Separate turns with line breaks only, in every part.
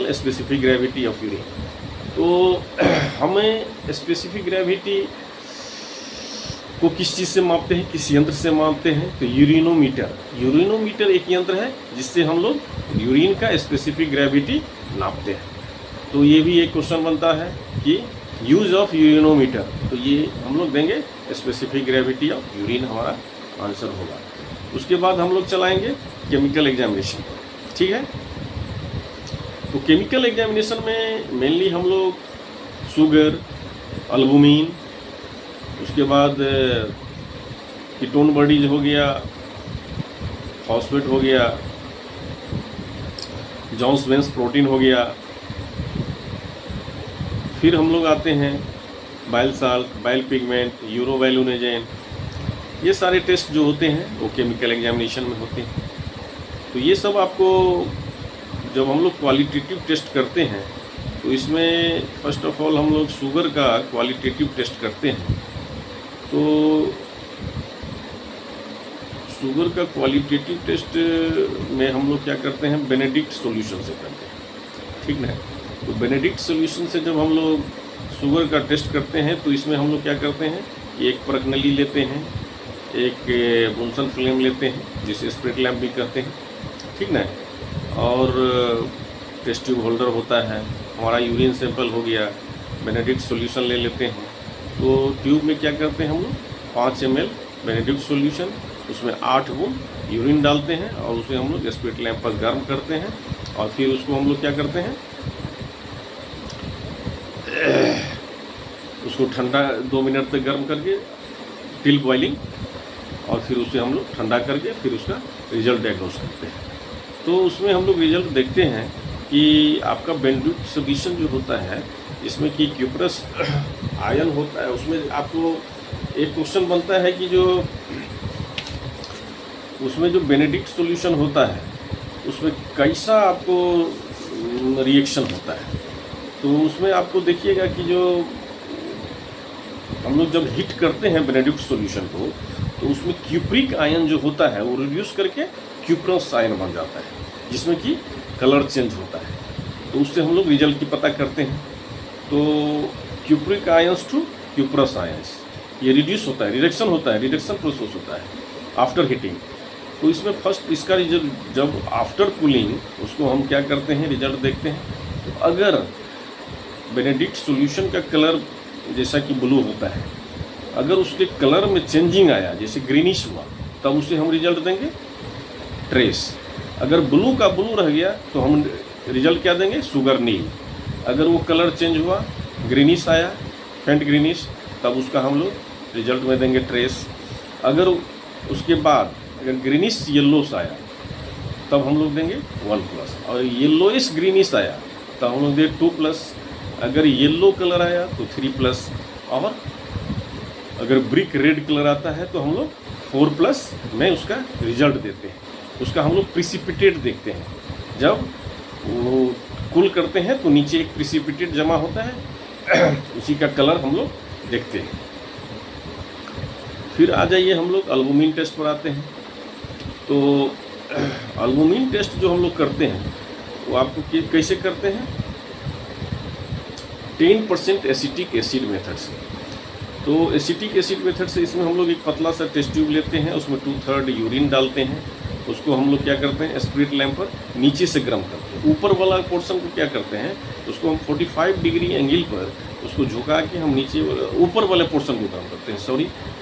Called specific gravity of urine. तो हमें specific gravity को किस चीज़ से मापते हैं, किस यंत्र से मापते हैं? तो यूरिनोमीटर एक यंत्र है जिससे हम लोग यूरिन का स्पेसिफिक ग्रेविटी नापते हैं। तो ये भी एक क्वेश्चन बनता है कि यूज ऑफ यूरिनोमीटर, तो ये हम लोग देंगे स्पेसिफिक ग्रेविटी ऑफ यूरिन, हमारा आंसर होगा। उसके बाद हम लोग चलाएंगे केमिकल एग्जामिनेशन, ठीक है। तो केमिकल एग्जामिनेशन में मेनली हम लोग शुगर, एल्बुमिन, उसके बाद कीटोन बॉडीज हो गया, फॉस्फेट हो गया, जॉन्स वेंस प्रोटीन हो गया, फिर हम लोग आते हैं बाइल साल्ट, बाइल पिगमेंट, यूरोवैल्यूनेजेन, ये सारे टेस्ट जो होते हैं वो केमिकल एग्जामिनेशन में होते हैं। तो ये सब आपको जब हम लोग क्वालिटेटिव टेस्ट करते हैं तो इसमें फर्स्ट ऑफ ऑल हम लोग शुगर का क्वालिटेटिव टेस्ट करते हैं। तो शुगर का क्वालिटेटिव टेस्ट में हम लोग क्या करते हैं, बेनेडिक्ट सॉल्यूशन से करते हैं, ठीक ना। तो बेनेडिक्ट सॉल्यूशन से जब हम लोग शुगर का टेस्ट करते हैं तो इसमें हम लोग क्या करते हैं कि एक परखनली लेते हैं, एक बुनसन फ्लेम लेते हैं जिसे स्प्रिट लैम्प भी कहते हैं, ठीक ना। और टेस्ट ट्यूब होल्डर होता है, हमारा यूरिन सैंपल हो गया, बेनेडिक्ट सॉल्यूशन ले लेते हैं। तो ट्यूब में क्या करते हैं हम लोग 5 ml बेनेडिक्ट सॉल्यूशन, उसमें 8 बूंद यूरिन डालते हैं और उसे हम लोग स्प्रिट लैम्प पर गर्म करते हैं और फिर उसको हम लोग क्या करते हैं, उसको ठंडा 2 मिनट तक गर्म करके टिल बॉइलिंग, और फिर उसे हम लोग ठंडा करके फिर उसका रिजल्ट डायग्नोस करते हैं। तो उसमें हम लोग रिजल्ट देखते हैं कि आपका बेनेडिक्ट सॉल्यूशन जो होता है इसमें कि क्यूप्रस आयन होता है, उसमें आपको एक क्वेश्चन बनता है कि जो उसमें जो बेनेडिक्ट सॉल्यूशन होता है उसमें कैसा आपको रिएक्शन होता है। तो उसमें आपको देखिएगा कि जो हम लोग जब हीट करते हैं बेनेडिक्ट सॉल्यूशन को तो उसमें क्यूप्रिक आयन जो होता है वो रिड्यूस करके क्यूप्रस आयन बन जाता है जिसमें कि कलर चेंज होता है। तो उससे हम लोग रिजल्ट की पता करते हैं। तो cupric ions to cuprous ions ये रिड्यूस होता है, रिडक्शन होता है, रिडक्शन प्रोसेस होता है आफ्टर हीटिंग। तो इसमें फर्स्ट इसका रिजल्ट जब आफ्टर कूलिंग उसको हम क्या करते हैं, रिजल्ट देखते हैं। तो अगर बेनेडिक्ट सॉल्यूशन का कलर जैसा कि ब्लू होता है, अगर उसके कलर में चेंजिंग आया जैसे ग्रीनिश हुआ तब उसे हम रिजल्ट देंगे ट्रेस। अगर ब्लू का ब्लू रह गया तो हम रिजल्ट क्या देंगे, शुगर नील। अगर वो कलर चेंज हुआ, ग्रीनिश आया, फेंट ग्रीनिश, तब उसका हम लोग रिजल्ट में देंगे ट्रेस। अगर उसके बाद अगर ग्रीनिश येलोस आया तब हम लोग देंगे 1+, और येलोइश ग्रीनिश आया तब हम लोग देंगे 2+। अगर येलो कलर आया तो 3+, और अगर ब्रिक रेड कलर आता है तो हम लोग 4+ में उसका रिजल्ट देते हैं। उसका हम लोग प्रिसिपिटेट देखते हैं, जब वो कूल करते हैं तो नीचे एक प्रिसिपिटेट जमा होता है उसी का कलर हम लोग देखते हैं। फिर आ जाइए हम लोग एल्बुमिन टेस्ट पर आते हैं। तो एल्बुमिन टेस्ट जो हम लोग करते हैं वो आपको कैसे करते हैं, 10% एसिटिक एसिड मेथड से। तो एसिटिक एसिड मेथड से इसमें हम लोग एक पतला सा टेस्ट ट्यूब लेते हैं, उसमें 2/3 यूरिन डालते हैं, उसको हम लोग क्या करते हैं, स्प्रिट लैम्प पर नीचे से गर्म करते हैं। ऊपर वाला पोर्शन को क्या करते हैं, उसको हम 45 डिग्री एंगल पर उसको झुका के हम ऊपर वाले पोर्शन को गर्म करते हैं।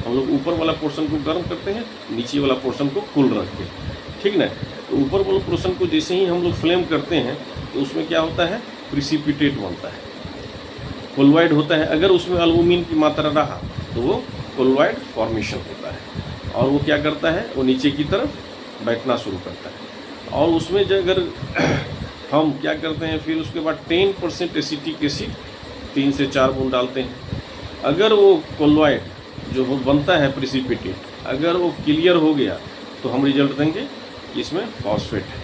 हम लोग ऊपर वाला पोर्शन को गर्म करते हैं, नीचे वाला पोर्शन को कूल रखते हैं, ठीक ना। तो ऊपर वाले पोर्शन को जैसे ही हम लोग फ्लेम करते हैं तो उसमें क्या होता है, प्रिसिपिटेट बनता है, कोलोइड होता है। अगर उसमें एल्बुमिन की मात्रा रहा तो वो कोलोइड फॉर्मेशन होता है और वो क्या करता है, वो नीचे की तरफ बैठना शुरू करता है। और उसमें जो अगर हम क्या करते हैं, फिर उसके बाद 10% एसिटिक एसिड 3 से 4 बूंद डालते हैं। अगर वो कोलोइड जो बनता है प्रिसिपिटेट, अगर वो क्लियर हो गया तो हम रिजल्ट देंगे कि इसमें फॉस्फेट है।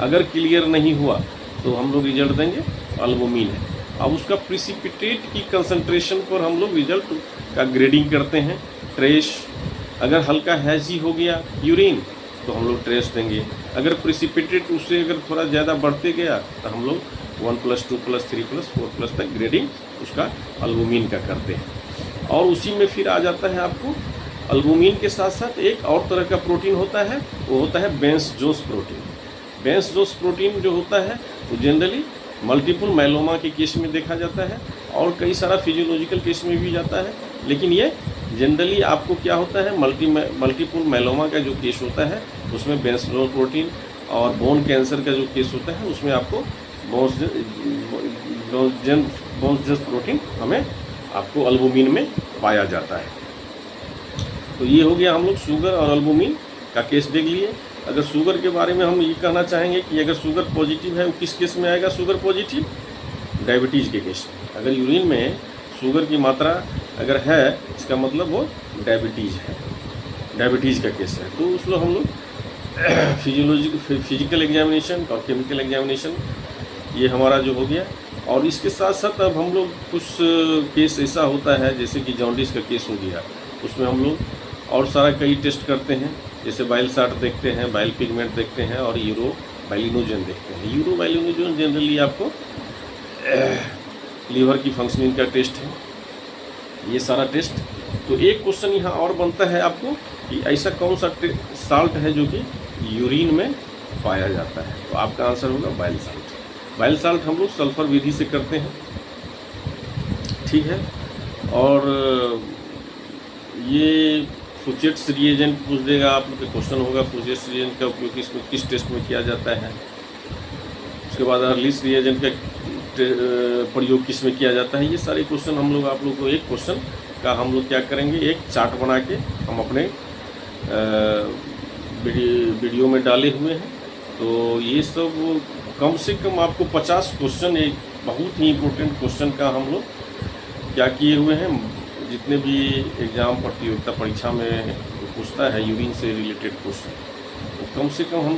अगर क्लियर नहीं हुआ तो हम लोग रिजल्ट देंगे एल्बुमिन है। अब उसका प्रिसिपिटेट की कंसंट्रेशन पर हम लोग रिजल्ट का ग्रेडिंग करते हैं, ट्रेस। अगर हल्का हैजी हो गया यूरिन तो हम लोग ट्रेस देंगे। अगर प्रिसिपिटेट उससे अगर थोड़ा ज़्यादा बढ़ते गया तो हम लोग 1+2+3+4+ तक ग्रेडिंग उसका एल्बुमिन का करते हैं। और उसी में फिर आ जाता है आपको एल्बुमिन के साथ साथ एक और तरह का प्रोटीन होता है, वो होता है बेंजोस प्रोटीन। बेंजोस प्रोटीन जो होता है वो जनरली मल्टीपल माइलोमा के केस में देखा जाता है और कई सारा फिजियोलॉजिकल केस में भी जाता है, लेकिन ये जनरली आपको क्या होता है मल्टीपल माइलोमा का जो केस होता है उसमें बेंजोस प्रोटीन, और बोन कैंसर का जो केस होता है उसमें आपको बेंजोस प्रोटीन हमें आपको एल्बुमिन में पाया जाता है। तो ये हो गया हम लोग शुगर और एल्बुमिन का केस देख लिए। अगर शुगर के बारे में हम ये कहना चाहेंगे कि अगर शुगर पॉजिटिव है वो किस केस में आएगा शुगर पॉजिटिव? डायबिटीज़ के केस में। अगर यूरिन में शुगर की मात्रा अगर है इसका मतलब वो डायबिटीज़ है, डायबिटीज़ का केस है। तो उसमें हम लोग फिजिकल एग्जामिनेशन और केमिकल एग्जामिनेशन ये हमारा जो हो गया। और इसके साथ साथ अब हम लोग कुछ केस ऐसा होता है जैसे कि जॉन्डिस का केस हो गया, उसमें हम लोग और सारा कई टेस्ट करते हैं, जैसे बाइल साल्ट देखते हैं, बाइल पिगमेंट देखते हैं और यूरो बाइलिनोजन देखते हैं। यूरो बाइलिनोजन जनरली आपको लीवर की फंक्शनिंग का टेस्ट है, ये सारा टेस्ट। तो एक क्वेश्चन यहाँ और बनता है आपको कि ऐसा कौन सा साल्ट है जो कि यूरिन में पाया जाता है? तो आपका आंसर होगा बाइल साल्ट। बाइल साल्ट हम लोग सल्फर विधि से करते हैं, ठीक है। और ये फुचेट्स रिएजेंट पूछ देगा आप लोग, क्वेश्चन होगा फुचेट्स रिएजेंट का उपयोग इसमें किस टेस्ट में किया जाता है। उसके बाद अर्लिस रिएजेंट का प्रयोग किस में किया जाता है। ये सारे क्वेश्चन हम लोग आप लोग को एक क्वेश्चन का हम लोग क्या करेंगे, एक चार्ट बना के हम अपने वीडियो में डाले हुए हैं। तो ये सब कम से कम आपको 50 क्वेश्चन, एक बहुत ही इम्पोर्टेंट क्वेश्चन का हम लोग क्या किए हुए हैं। जितने भी एग्ज़ाम प्रतियोगिता परीक्षा में पूछता है यूरिन से रिलेटेड क्वेश्चन, तो कम से कम हम